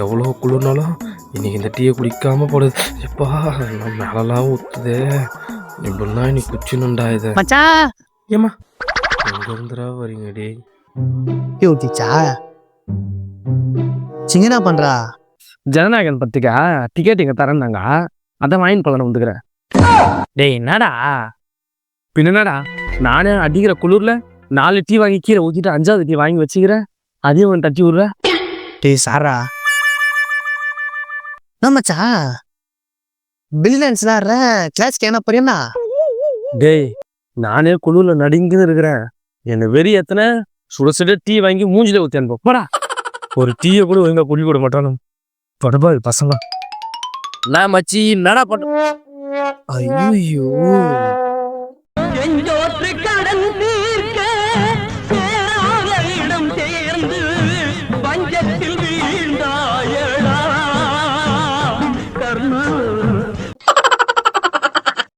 எவ்வளோ குளிர்னாலும் இன்னைக்கு இந்த டீயை குடிக்காம போடுது. எப்பா நான் மேலெல்லாம் ஊற்றுதே. இப்படின்னா இன்னைக்கு குச்சினுண்டா இது. மச்சான் ஏம்மா எங்க இருந்துடா வரீங்கடி? டீ ஊத்திச்சா? சிங்கனா பண்றா? ஜனநாயகன் பத்திரிக்கா டிக்கெட் இங்க தரேன்னாங்க, அதான் வாங்கிட்டு போகலான்னு வந்துக்கிறேன். டேய் என்னடா பின்னடா, நானே அடிக்கிற குளிர்ல 4 டீ வாங்கி கீரை ஊற்றிட்டு 5வது டீ வாங்கி வச்சுக்கிறேன், அதையும் ஒன்று தட்டி விட்ற. டேய் சாரா மச்சா பில்லியன்ஸ் கிளாஸ்க்கு என்ன போறீங்கன்னா? டேய் நானே குளிர்ல நடுங்குன்னு இருக்கிறேன், என்னை வெறி எத்தனை சுட சுட டீ வாங்கி மூஞ்சில ஊற்றி அனுப்ப போடா. ஒரு டீயை கூட ஒழுங்கா குடி கூட மாட்டானு படபா பசங்க. நான் மச்சி என்னடா பண்ண? ஐயோ கடன் தீர்க்க இடம் சேர்ந்து பஞ்சத்தில் வீழ்ந்தாயடா கர்ணா.